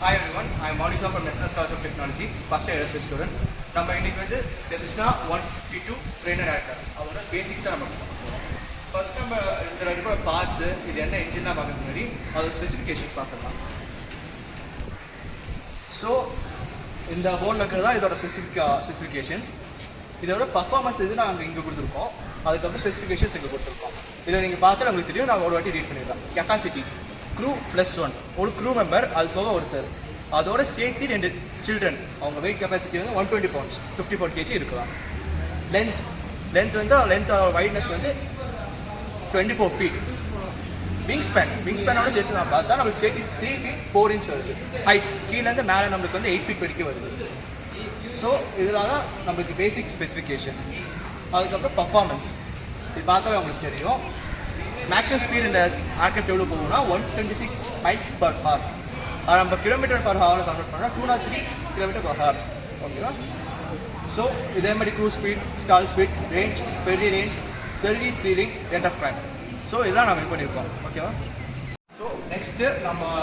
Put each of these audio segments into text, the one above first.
Hi everyone, I am Manisha from National College of Technology, first year aerospace student. நம்ம இன்னைக்கு வந்து Cessna 152 trainer aircraft அதோட basics தான் நம்ம பார்க்கலாம். ஃபர்ஸ்ட் நம்ம இந்த ரெண்டு பார்ட்ஸ் இது என்ன இன்ஜினா பார்க்கறதுக்கு முன்னாடி அதோட ஸ்பெசிஃபிகேஷன்ஸ் பார்க்கலாம். ஸோ இந்த போர்டில் இருக்கிறதா இதோட ஸ்பெசிஃபிகேஷன்ஸ். இதோட பர்ஃபார்மன்ஸ் இது நாங்கள் இங்கே கொடுத்துருக்கோம், அதுக்கப்புறம் ஸ்பெசிஃபிகேஷன்ஸ் இங்கே கொடுத்துருக்கோம். இதில் நீங்கள் பார்த்தா உங்களுக்கு தெரியும், நான் ஒரு வாட்டி ரீட் பண்ணிடலாம். கெப்பாசிட்டி க்ரூ +1, ஒரு க்ரூ மெம்பர், அது போக ஒருத்தர், அதோட சேர்த்து 2 சில்ட்ரன். அவங்க வெயிட் கெப்பாசிட்டி வந்து 120 pounds 54 kg இருக்கலாம். லென்த் வந்து வைட்னஸ் வந்து 24 feet. விங் ஸ்பேனோட சேர்த்து நான் பார்த்தா நம்மளுக்கு 33 feet 4 inch வருது. ஹைட் கீழேருந்து மேலே நம்மளுக்கு வந்து 8 feet வரைக்கும் வருது. ஸோ இதெல்லாம் தான் நம்மளுக்கு பேசிக் ஸ்பெசிஃபிகேஷன்ஸ். அதுக்கப்புறம் பர்ஃபார்மன்ஸ் இது பார்த்தாலே உங்களுக்கு தெரியும். மேக்ஸிமம் ஸ்பீட் இந்த ஏர்க்ராஃப்ட் எவ்வளோ போகும்னா 126 miles per hour. அது நம்ம கிலோமீட்டர் பர் ஹவரை கன்வெர்ட் பண்ணால் 203 km/h. ஓகேவா? ஸோ இதே மாதிரி cruise speed, stall speed, range, ferry range, service ceiling, rate of time, so இதெல்லாம் நம்ம இது பண்ணியிருக்கோம். ஓகேவா? ஸோ நெக்ஸ்ட்டு நம்ம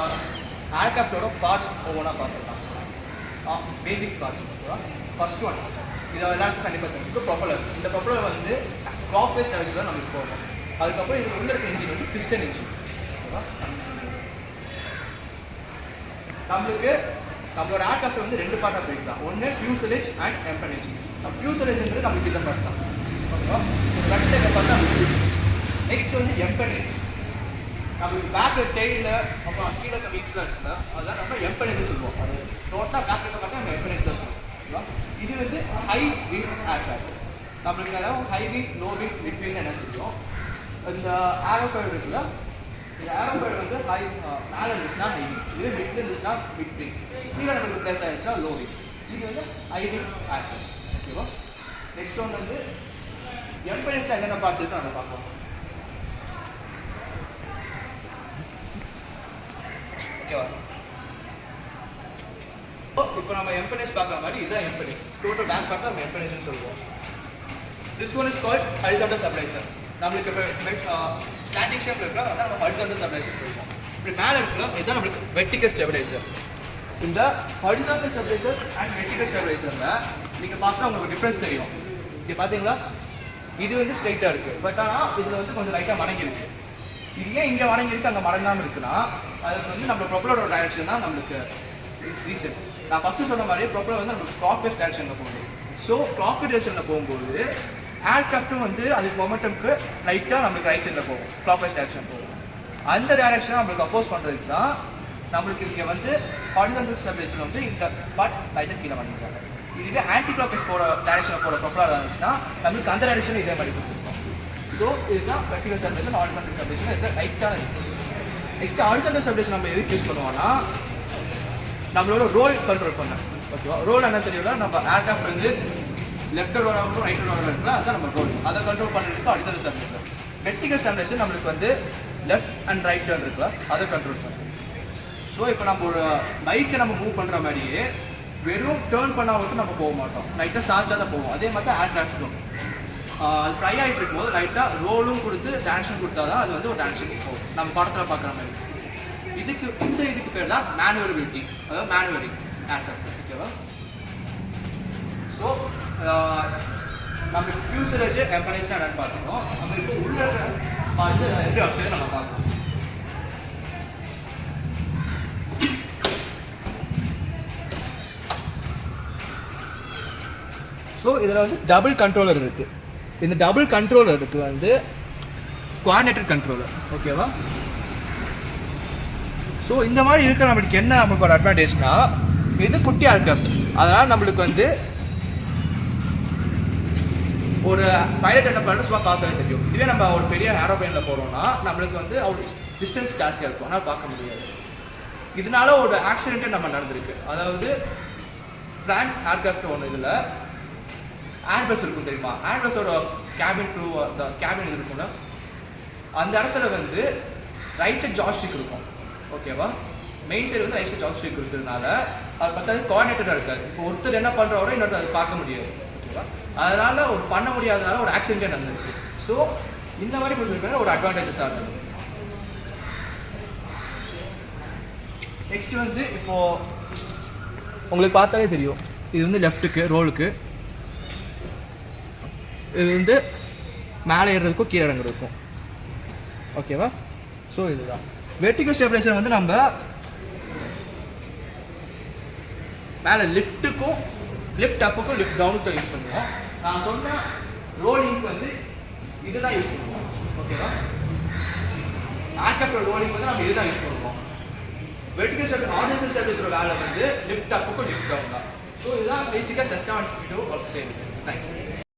ஏர்க்ராஃப்டோட பார்ட்ஸ் ஒவ்வொன்றா பார்த்துக்கலாம். பேசிக் பார்ட்ஸ். ஓகேவா? ஃபர்ஸ்ட் ஒன் இதை எல்லாருக்கும் கண்டிப்பாக தெரியும், ப்ரொப்பலர். இந்த ப்ரொப்பலர் வந்து கிளாக்வைஸ் டைரக்ஷனில் நமக்கு போகும். அதுக்கப்புறம் இதில் உள்ள இருக்க இன்ஜின் வந்து பிஸ்டன் இன்ஜின். ஓகேவா? நம்மளோட ஏர்க்ராஃப்ட் வந்து 2 பார்ட்டாக பிரிக்கலாம். ஒன்று ஃபியூசலேஜ் அண்ட் எம்பனேஜ். ஃபியூசலேஜ்ன்றது நம்மளுக்கு இந்த பார்ட் தான். ஓகேவா? ரெண்டு பார்த்தா நெக்ஸ்ட் வந்து எம்பனேஜ். நம்மளுக்கு பேக்கில் டெய்லில் அப்புறம் கீழே விங்ஸ்லாம் இருக்குல்ல, அதுதான் நம்ம எம்பனேஜ் சொல்லுவோம். அது டோட்டலாக பேக்கில் பார்த்தா நம்ம எம்பனேஜ் தான் சொல்லுவோம். ஓகேவா? இது வந்து ஹை விங் ஏர்க்ராஃப்ட். நம்மளுக்கு high wing, low wing, mid wing என்ன சொல்லுவோம். இந்த ஏரோஃபாய்டு இருக்குல்ல, இந்த ஏரோஃபாய்டு வந்து மேலே இருந்துச்சுன்னா ஹை விங், இது மிட்ல இருந்துச்சுன்னா மிட் விங், கீழே நம்மளுக்கு பிளேஸ் ஆயிடுச்சுன்னா லோ விங். இது வந்து ஹை விங் ஏர்க்ராஃப்ட். ஓகேவா? நெக்ஸ்ட் ஒன் வந்து எம்பனேஜ்ல என்னென்ன பார்ட்ஸ் இருக்கு அதை பார்க்கலாம். ஓகேவா? இப்போ நம்ம எம்பனேஜ் பார்க்குற மாதிரி இதுதான் எம்பனேஜ். டோட்டல் பேக் பார்த்தா நம்ம எம்பனேஜ்னு சொல்லுவோம். This one is called horizontal stabiliser. நம்மளுக்கு இப்போ ஸ்டாட்டிக் ஷேப்ல இருக்கிற அதான் நம்ம ஹரிசாண்டல் ஸ்டெபிலைசர் சொல்லுவோம். இப்படி மேலே இருக்கிறோம், இதுதான் நம்மளுக்கு வெர்டிகல் ஸ்டெபிலைசர். இந்த ஹரிசாண்டல் ஸ்டெபிலைசர் அண்ட் வெர்டிகல் ஸ்டெபிலைசரில் நீங்கள் பார்த்தா உங்களுக்கு டிஃப்ரென்ஸ் தெரியும். இங்கே பார்த்தீங்களா, இது வந்து ஸ்ட்ரைட்டாக இருக்குது, பட் ஆனால் இதில் வந்து கொஞ்சம் லைட்டாக மடங்கிருக்கு. இது ஏன் இங்கே மடங்கிருக்கு அங்கே மடங்காமல் இருக்குன்னா, அதுக்கு வந்து நம்ம ப்ரொப்பலரோட டைரக்ஷன் தான் நம்மளுக்கு ரீசன். நான் ஃபஸ்ட்டு சொன்ன மாதிரி ப்ரொப்பலர் வந்து நம்மளுக்கு கிளாக்வைஸ் டைரக்ஷனில் போகுது. ஸோ கிளாக்வைஸ் டைரக்ஷனில் போகும்போது ஏர்க்ராஃப்ட்டும் வந்து அதுக்கு மொமெண்டம்க்கு லைட்டாக நம்மளுக்கு ரைட் சைடில் போகும், கிளாக்வைஸ் டைரக்ஷன் போகும். அந்த டைரக்ஷனை நம்மளுக்கு அப்போஸ் பண்ணுறதுக்கு தான் நம்மளுக்கு இங்கே வந்து ஹாரிசாண்டல் ஸ்டெபிலைசர் வந்து இந்த பார்ட் லைட்டாக கீழே பண்ணிருக்காங்க. இதுவே ஆன்டி கிளாக்வைஸ் போகிற டைரக்ஷனில் போகிற ப்ரொப்பலர் இருந்துச்சுன்னா நம்மளுக்கு அந்த டைரக்ஷன் இதே மாதிரி கொடுத்துருக்கோம். ஸோ இதுதான் வெர்டிகல் ஸ்டெபிலைசர், ஹாரிசாண்டல் ஸ்டெபிலைசர். இது லைட்டான இருக்குது. நெக்ஸ்ட் ஹாரிசாண்டல் ஸ்டெபிலைசர் நம்ம எதுக்கு யூஸ் பண்ணுவோம்னா நம்மளோட ரோல் கண்ட்ரோல் பண்ண. ஓகேவா? ரோல் என்ன தெரியும்னா, நம்ம ஏர்க்ராஃப்ட் வந்து லெஃப்ட் ரோல் ஆகட்டும் ரைட் ரோல் இருக்குல்ல, அதுதான் நம்ம ரோல். அதை கண்ட்ரோல் பண்ணுறதுக்கு ஹாரிசாண்டல் ஸ்டெபிலைசர். வெர்டிகல் ஸ்டெபிலைசர் நம்மளுக்கு வந்து லெஃப்ட் அண்ட் ரைட் டர்ன் இருக்குல்ல, அதை கண்ட்ரோல் பண்ணும். ஸோ இப்போ நம்ம ஒரு பைக்கை நம்ம மூவ் பண்ணுற மாதிரியே வெறும் டேர்ன் பண்ணால் மட்டும் நம்ம போக மாட்டோம், லைட்டாக சார்ஜாக தான் போவோம். அதே மாதிரி தான் ஏர்க்ராஃப்ட்டும் அது ஃப்ரை ஆகிட்டு இருக்கும்போது லைட்டாக ரோலும் கொடுத்து டான்ஷன் கொடுத்தா தான் அது வந்து ஒரு டான்ஷன் போகும், நம்ம படத்தில் பார்க்குற மாதிரி. இதுக்கு பேர் தான் மேனுவரபிலிட்டி, அதாவது மேனுவரி ஏர்க்ராஃப்ட். ஓகேவா? ஸோ நம்ம ஃபியூசலேஜ் எம்பனேஜ் என்னன்னு பார்த்துக்கோம். நம்ம இப்போ உள்ள பார்த்து எப்படி ஆப்ஷன் நம்ம பார்க்கணும். ஸோ இதில் வந்து டபுள் கண்ட்ரோலர் இருக்குது. இந்த டபுள் கண்ட்ரோலருக்கு வந்து கோஆர்டினேட்டட் கண்ட்ரோலர். ஓகேவா? ஸோ இந்த மாதிரி இருக்கிற நம்மளுக்கு என்ன நமக்கு ஒரு அட்வான்டேஜ்னா, இது குட்டி ஏர்க்ராஃப்ட், அதனால் நம்மளுக்கு வந்து ஒரு பைலட் என்ன பண்ணுறது சும்மா பார்த்தாலே தெரியும். இதுவே நம்ம ஒரு பெரிய ஏரோப்ளைனில் போகிறோம்னா நம்மளுக்கு வந்து அவ்வளோ டிஸ்டன்ஸ் ஜாஸ்தியாக இருக்கும், ஆனால் பார்க்க முடியாது. இதனால ஒரு ஆக்சிடென்ட்டே நம்ம நடந்திருக்கு. அதாவது ஃப்ரான்ஸ் ஏர்க்ராஃப்ட் ஒன்று, இதில் ஏர்பஸ் இருக்கும் தெரியுமா, ஏர்பஸோட கேபின் க்ரூ, அந்த கேபின் இது இருக்கும்ல, அந்த இடத்துல வந்து ரைட் சைட் ஜாய்ஸ்டிக் இருக்கும். ஓகேவா? மெயின் சைடு வந்து ரைட் சைட் ஜாய்ஸ்டிக் இருக்கிறதுனால அது பார்த்தாது கோஆர்டினேட்டடாக இருக்காது. இப்போ ஒருத்தர் என்ன பண்ணுறவரோ இன்னொருத்தர் அதை பார்க்க முடியாது. ஓகேவா? அதனால ஒரு பண்ண முடியாதனால ஒரு ஆக்சிடென்ட் நடந்திருக்கு. ஸோ இந்த மாதிரி கொடுத்துருக்காங்க ஒரு அட்வான்டேஜஸாக இருக்குது. நெக்ஸ்ட் வந்து இப்போது உங்களுக்கு பார்த்தாலே தெரியும், இது வந்து லெஃப்ட்டுக்கு ரோலுக்கு, இது வந்து மேலே ஏறுறதுக்கும் கீழே இறங்குறதுக்கும். ஓகேவா? ஸோ இதுதான் வெர்டிகல் ஸ்டெபிலைசர் வந்து நம்ம மேலே லிஃப்ட்டுக்கும் லிஃப்ட் அப்புக்கும் லிஃப்ட் டவுனுக்கும் யூஸ் பண்ணுவோம். நான் சொன்ன ரோலிங்க்கு வந்து இதுதான் யூஸ் பண்ணுவோம். ஓகேவா? ஏர்க்ராஃப்ட் ரோலிங் வந்து நம்ம இதுதான் யூஸ் பண்ணுவோம். வெர்டிகல் ஸ்டெபிலைசர் ஹாரிசான்டல் ஸ்டெபிலைசரோட வேலை வந்து லிஃப்ட் அப்புக்கும் லிஃப்ட் டவுன் தான். ஸோ இதுதான் பேசிக்காக செஸ்னா 152 ஒர்க் செய்யுது. தேங்க்யூ.